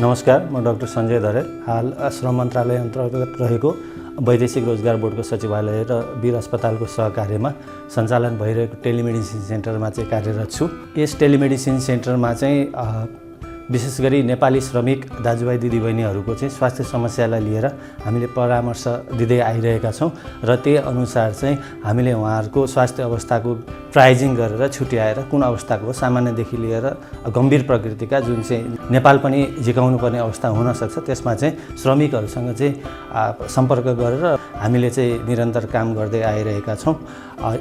नमस्कार, म डाक्टर सञ्जय धरेल। हाल श्रम मन्त्रालय अन्तर्गत रहेको वैदेशिक रोजगार बोर्डको सचिवालय र वीर अस्पतालको सहकार्यमा सञ्चालन भइरहेको टेलिमेडिसिन सेन्टरमा चाहिँ कार्यरत छु। यस टेलिमेडिसिन सेन्टरमा चाहिँ विशेष गरी नेपाली श्रमिक दाजुभाइ दिदीबहिनीहरूको चाहिँ स्वास्थ्य समस्यालाई लिएर हामीले परामर्श दिँदै आइरहेका छौँ र त्यही अनुसार चाहिँ हामीले उहाँहरूको स्वास्थ्य अवस्थाको प्राइजिङ गरेर छुट्याएर कुन अवस्थाको हो, सामान्यदेखि लिएर गम्भीर प्रकृतिका जुन चाहिँ नेपाल पनि झिकाउनु पर्ने अवस्था हुनसक्छ, त्यसमा चाहिँ श्रमिकहरूसँग चाहिँ सम्पर्क गरेर हामीले चाहिँ निरन्तर काम गर्दै आइरहेका छौँ।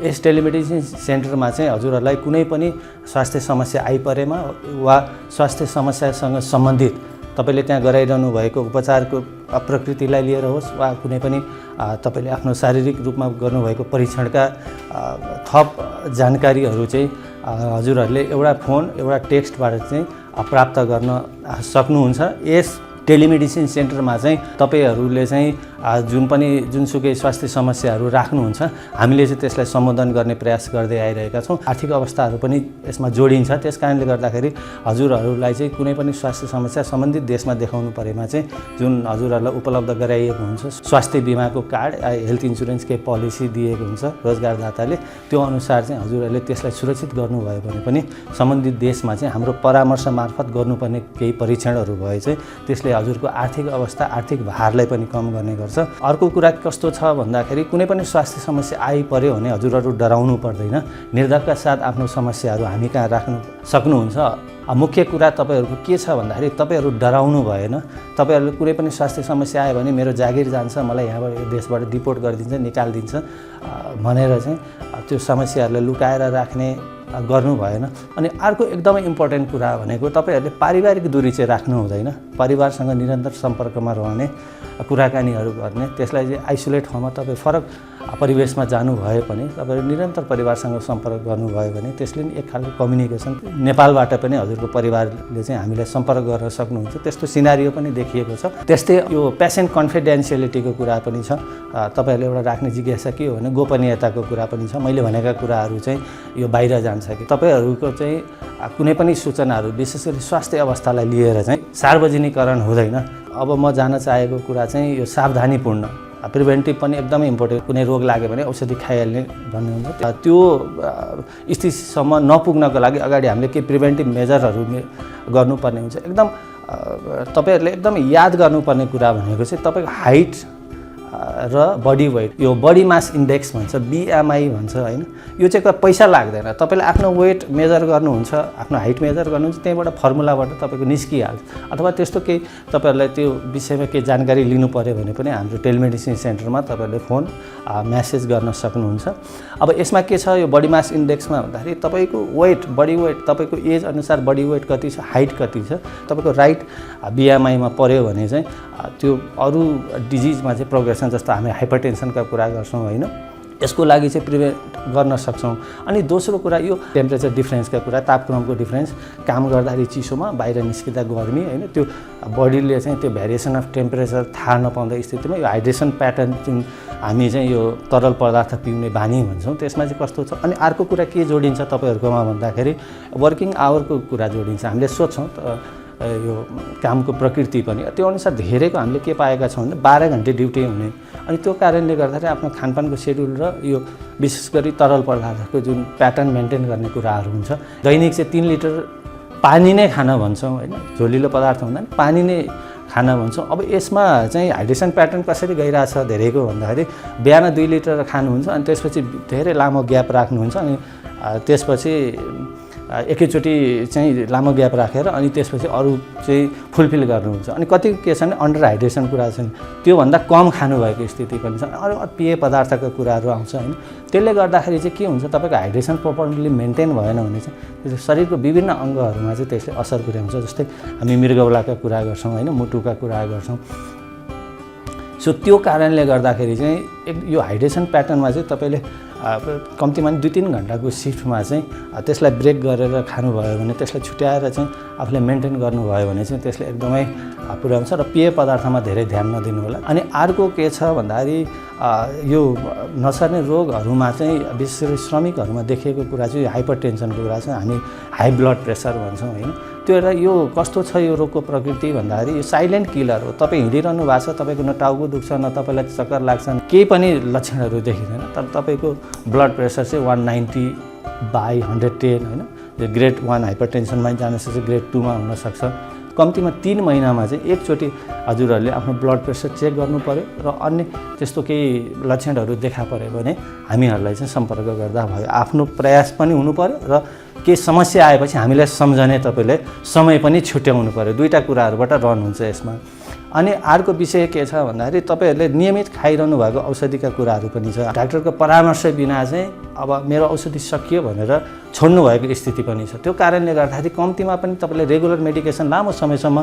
यस टेलिमेडिसिन सेन्टरमा चाहिँ हजुरहरूलाई कुनै पनि स्वास्थ्य समस्या आइपरेमा वा स्वास्थ्य समस्यासँग सम्बन्धित तपाईले त्यहाँ गराइरहनु भएको उपचारको प्रकृतिलाई लिएर होस् वा कुनै पनि तपाईले आफ्नो शारीरिक रूपमा गर्नुभएको परीक्षणका थप जानकारीहरू चाहिँ हजुरहरूले एउटा फोन एउटा टेक्स्टबाट चाहिँ प्राप्त गर्न सक्नुहुन्छ। यस टेलिमेडिसिन सेन्टरमा चाहिँ तपाईहरूले चाहिँ जुनसुकै स्वास्थ्य समस्याहरू राख्नुहुन्छ, हामीले चाहिँ त्यसलाई सम्बोधन गर्ने प्रयास गर्दै आइरहेका छौँ। आर्थिक अवस्थाहरू पनि यसमा जोडिन्छ। त्यसकारणले गर्दाखेरि हजुरहरूलाई चाहिँ कुनै पनि स्वास्थ्य समस्या सम्बन्धित देशमा देखाउनु परेमा चाहिँ जुन हजुरहरूलाई उपलब्ध गराइएको हुन्छ स्वास्थ्य बिमाको कार्ड, हेल्थ इन्सुरेन्स केही पोलिसी दिएको हुन्छ रोजगारदाताले, त्यो अनुसार चाहिँ हजुरहरूले त्यसलाई सुरक्षित गर्नुभयो भने पनि सम्बन्धित देशमा चाहिँ हाम्रो परामर्श मार्फत गर्नुपर्ने केही परीक्षणहरू भए चाहिँ त्यसले हजुरको आर्थिक अवस्था, आर्थिक भारलाई पनि कम गर्ने गर्छ। अर्को कुरा कस्तो छ भन्दाखेरि कुनै पनि स्वास्थ्य समस्या आइपर्यो भने हजुरहरू डराउनु पर्दैन। निर्धक्कका साथ आफ्नो समस्याहरू हामी कहाँ राख्नु सक्नुहुन्छ। मुख्य कुरा तपाईँहरूको के छ भन्दाखेरि तपाईँहरू डराउनु भएन। तपाईँहरूले कुनै पनि स्वास्थ्य समस्या आयो भने मेरो जागिर जान्छ, मलाई यहाँबाट यो देशबाट डिपोर्ट गरिदिन्छ, निकालिदिन्छ भनेर चाहिँ त्यो समस्याहरूलाई लुकाएर राख्ने गर्नु भएन। अनि अर्को एकदमै इम्पोर्टेन्ट कुरा भनेको तपाईँहरूले पारिवारिक दूरी चाहिँ राख्नु हुँदैन। परिवारसँग निरन्तर सम्पर्कमा रहने, कुराकानीहरू गर्ने, त्यसलाई चाहिँ आइसोलेट ठाउँमा तपाईँ फरक परिवेशमा जानु भए पनि तपाईँहरू निरन्तर परिवारसँग सम्पर्क गर्नुभयो भने त्यसले नि एक खालको कम्युनिकेसन नेपालबाट पनि हजुरको परिवारले चाहिँ हामीलाई सम्पर्क गर्न सक्नुहुन्छ। त्यस्तो सिनारियो पनि देखिएको छ। त्यस्तै यो पेसेन्ट कन्फिडेन्सियलिटीको कुरा पनि छ। तपाईँहरूले एउटा राख्ने जिज्ञासा के हो भने गोपनीयताको कुरा पनि छ। मैले भनेका कुराहरू चाहिँ यो बाहिर जान्छ कि तपाईँहरूको चाहिँ कुनै पनि सूचनाहरू विशेष गरी स्वास्थ्य अवस्थालाई लिएर चाहिँ सार्वजनिकरण हुँदैन। अब म जान चाहेको कुरा चाहिँ यो सावधानीपूर्ण प्रिभेन्टिभ पनि एकदमै इम्पोर्टेन्ट। कुनै रोग लाग्यो भने औषधि खाइहाल्ने भन्ने हुन्छ। त्यो स्थितिसम्म नपुग्नको लागि अगाडि हामीले केही प्रिभेन्टिभ मेजरहरू गर्नुपर्ने हुन्छ। एकदम तपाईँहरूले एकदम याद गर्नुपर्ने कुरा भनेको चाहिँ तपाईँको हाइट र बडी वेट, यो बडी मास इन्डेक्स भन्छ, BMI भन्छ होइन। यो चाहिँ पैसा लाग्दैन। तपाईँले आफ्नो वेट मेजर गर्नुहुन्छ, आफ्नो हाइट मेजर गर्नुहुन्छ, त्यहीँबाट फर्मुलाबाट तपाईँको निस्किहाल्छ। अथवा त्यस्तो केही तपाईँहरूलाई त्यो विषयमा केही जानकारी लिनु पऱ्यो भने पनि हाम्रो टेलिमेडिसिन सेन्टरमा तपाईँहरूले फोन म्यासेज गर्न सक्नुहुन्छ। अब यसमा के छ, यो बडी मास इन्डेक्समा भन्दाखेरि तपाईँको वेट, बडी वेट, तपाईँको एज अनुसार बडी वेट कति छ, हाइट कति छ, तपाईँको राइट BMI मा पऱ्यो भने चाहिँ त्यो अरू डिजिजमा चाहिँ प्रोग्रेसन, जस्तो हामी हाइपरटेन्सनका कुरा गर्छौँ होइन, यसको लागि चाहिँ प्रिभेन्ट गर्न सक्छौँ। अनि दोस्रो कुरा यो टेम्परेचर डिफ्रेन्सका कुरा, तापक्रमको डिफ्रेन्स, काम गर्दाखेरि चिसोमा बाहिर निस्किँदा गर्मी होइन, त्यो बडीले चाहिँ त्यो भेरिएसन अफ टेम्परेचर थाहा नपाउँदा स्थितिमा यो हाइड्रेसन प्याटर्न जुन हामी चाहिँ यो तरल पदार्थ पिउने बानी भन्छौँ त्यसमा चाहिँ कस्तो छ। अनि अर्को कुरा के जोडिन्छ तपाईँहरूकोमा भन्दाखेरि वर्किङ आवरको कुरा जोडिन्छ। हामीले सोध्छौँ यो कामको प्रकृति पनि त्यो अनुसार धेरैको हामीले के पाएका छौँ भने 12 घन्टे ड्युटी हुने। अनि त्यो कारणले गर्दाखेरि आफ्नो खानपानको सेड्युल र यो विशेष गरी तरल पदार्थको जुन प्याटर्न मेन्टेन गर्ने कुराहरू हुन्छ। दैनिक चाहिँ 3 लिटर पानी नै खान भन्छौँ होइन, झोलिलो पदार्थ हुँदैन, पानी नै खान भन्छौँ। अब यसमा चाहिँ हाइड्रेसन प्याटर्न कसरी गइरहेछ धेरैको भन्दाखेरि बिहान 2 लिटर खानुहुन्छ अनि त्यसपछि धेरै लामो ग्याप राख्नुहुन्छ अनि त्यसपछि एकैचोटि चाहिँ लामो ग्याप राखेर अनि त्यसपछि अरू चाहिँ फुलफिल गर्नुहुन्छ। अनि कति के छ भने अन्डर हाइड्रेसन कुरा छन्, त्योभन्दा कम खानुभएको स्थिति पनि छ। अरू पेय पदार्थका कुराहरू आउँछ होइन। त्यसले गर्दाखेरि चाहिँ के हुन्छ, तपाईँको हाइड्रेसन प्रोपरली मेन्टेन भएन भने चाहिँ शरीरको विभिन्न अङ्गहरूमा चाहिँ त्यसले असर पुर्याउँछ। जस्तै हामी मृगौलाका कुरा गर्छौँ होइन, मुटुका कुरा गर्छौँ। सो त्यो कारणले गर्दाखेरि चाहिँ यो हाइड्रेसन प्याटर्नमा चाहिँ तपाईँले कम्तीमा 2-3 घन्टाको सिफ्टमा चाहिँ त्यसलाई ब्रेक गरेर खानुभयो भने, त्यसलाई छुट्याएर चाहिँ आफूले मेन्टेन गर्नुभयो भने चाहिँ त्यसले एकदमै पुर्याउँछ। र पेय पदार्थमा धेरै ध्यान नदिनु होला। अनि अर्को के छ भन्दाखेरि यो नसर्ने रोगहरूमा चाहिँ विशेष गरी श्रमिकहरूमा देखिएको कुरा चाहिँ हाइपरटेन्सनको कुरा छ। हामी हाई ब्लड प्रेसर भन्छौँ होइन। त्यो एउटा यो कस्तो छ यो रोगको प्रकृति भन्दाखेरि यो साइलेन्ट किलर हो। तपाईँ हिँडिरहनु भएको छ, तपाईँको न टाउको दुख्छ न तपाईँलाई चक्कर लाग्छ, केही पनि लक्षणहरू देखिँदैन, तर तपाईँको ब्लड प्रेसर चाहिँ 190/110 होइन। यो ग्रेड 1 हाइपरटेन्सनमा जान सक्छ, ग्रेड 2मा हुनसक्छ। कम्तीमा 3 महिनामा चाहिँ एकचोटि हजुरहरूले आफ्नो ब्लड प्रेसर चेक गर्नु पर्यो र अन्य त्यस्तो केही लक्षणहरू देखा पर्यो भने हामीहरूलाई चाहिँ सम्पर्क गर्दा भयो। आफ्नो प्रयास पनि हुनु पर्यो र केही समस्या आएपछि हामीलाई सम्झने तपाईँले समय पनि छुट्याउनु पर्यो। दुईवटा कुराहरूबाट रन हुन्छ यसमा। अनि अर्को विषय के छ भन्दाखेरि तपाईँहरूले नियमित खाइरहनु भएको औषधिका कुराहरू पनि छ। डाक्टरको परामर्श बिना चाहिँ अब मेरो औषधि सकियो भनेर छोड्नु भएको स्थिति पनि छ। त्यो कारणले गर्दाखेरि कम्तीमा पनि तपाईँले रेगुलर मेडिकेसन लामो समयसम्म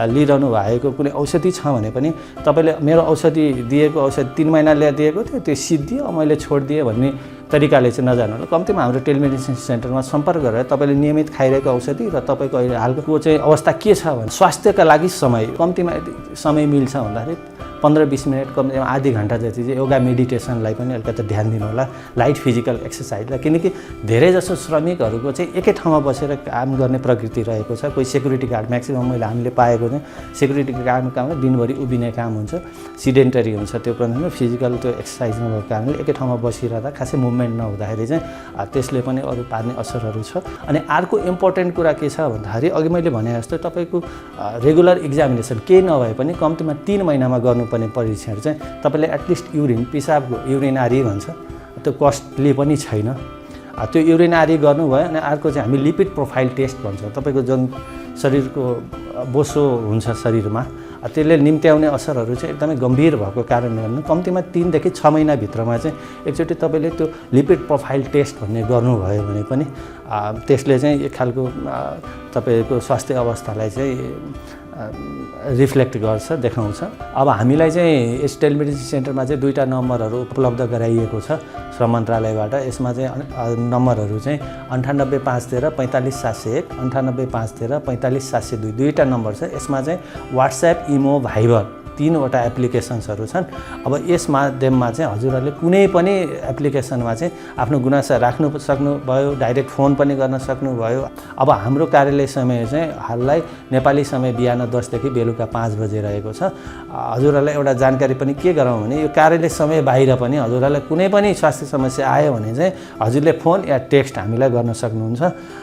लिइरहनु भएको कुनै औषधि छ भने पनि तपाईँले मेरो औषधि दिएको औषधि 3 महिनाले दिएको थियो, त्यो सिद्धियो मैले छोडिदिएँ भन्ने तरिकाले चाहिँ नजानु होला। कम्तीमा हाम्रो टेलिमेडिसिन सेन्टरमा सम्पर्क गरेर तपाईँले नियमित खाइरहेको औषधि र तपाईँको अहिले हालको चाहिँ अवस्था के छ भने स्वास्थ्यका लागि समय कम्तीमा समय मिल्छ भन्दाखेरि 15-20 मिनट कम्तीमा आधी घन्टा जति चाहिँ योगा मेडिटेसनलाई पनि अलिकति ध्यान दिनु होला, लाइट फिजिकल एक्सर्साइजलाई। किनकि धेरैजसो श्रमिकहरूको चाहिँ एकै ठाउँमा बसेर काम गर्ने प्रकृति रहेको छ। कोही सेक्युरिटी गार्ड, म्याक्सिमम हामीले पाएको चाहिँ सेक्युरिटी काम दिनभरि उभिने काम हुन्छ, सिडेन्टरी हुन्छ। त्यो पनि फिजिकल त्यो एक्सर्साइज नभएको कारणले एकै ठाउँमा बसिरहँदा खासै मुभमेन्ट नहुँदाखेरि चाहिँ त्यसले पनि अरू पार्ने असरहरू छ। अनि अर्को इम्पोर्टेन्ट कुरा के छ भन्दाखेरि अघि मैले भने जस्तो तपाईँको रेगुलर एक्जामिनेसन केही नभए पनि कम्तीमा 3 महिनामा गर्नुपर्ने परीक्षण चाहिँ तपाईँले एटलिस्ट युरिन, पिसाबको युरिनारी भन्छ, त्यो कस्टली पनि छैन। त्यो युरिनारी गर्नुभयो। अनि अर्को चाहिँ हामी लिपिड प्रोफाइल टेस्ट भन्छ। तपाईँको जुन शरीरको बोसो हुन्छ शरीरमा, त्यसले निम्त्याउने असरहरू चाहिँ एकदमै गम्भीर भएको कारणले गर्दा कम्तीमा 3 देखि 6 महिनाभित्रमा चाहिँ एकचोटि तपाईँले त्यो लिपिड प्रोफाइल टेस्ट भन्ने गर्नुभयो भने पनि त्यसले चाहिँ एक खालको तपाईँको स्वास्थ्य अवस्थालाई चाहिँ रिफ्लेक्ट गर्छ, देखाउँछ। अब हामीलाई चाहिँ यस टेलिमेडिसिन सेन्टरमा चाहिँ 2टा नम्बरहरू उपलब्ध गराइएको छ श्रम मन्त्रालयबाट। यसमा चाहिँ नम्बरहरू चाहिँ 98,513 45,701, 98,513 45,702 दुईवटा नम्बर छ। यसमा चाहिँ व्हाट्सएप, इमो, भाइबर 3वटा एप्लिकेसन्सहरू छन्। अब यस माध्यममा चाहिँ हजुरहरूले कुनै पनि एप्लिकेसनमा चाहिँ आफ्नो गुनासा राख्नु सक्नुभयो, डाइरेक्ट फोन पनि गर्न सक्नुभयो। अब हाम्रो कार्यालय समय चाहिँ हाललाई नेपाली समय बिहान 10 देखि बेलुका 5 बजे रहेको छ। हजुरहरूलाई एउटा जानकारी पनि के गरौँ भने यो कार्यालय समय बाहिर पनि हजुरहरूलाई कुनै पनि स्वास्थ्य समस्या आयो भने चाहिँ हजुरले फोन या टेक्स्ट हामीलाई गर्न सक्नुहुन्छ।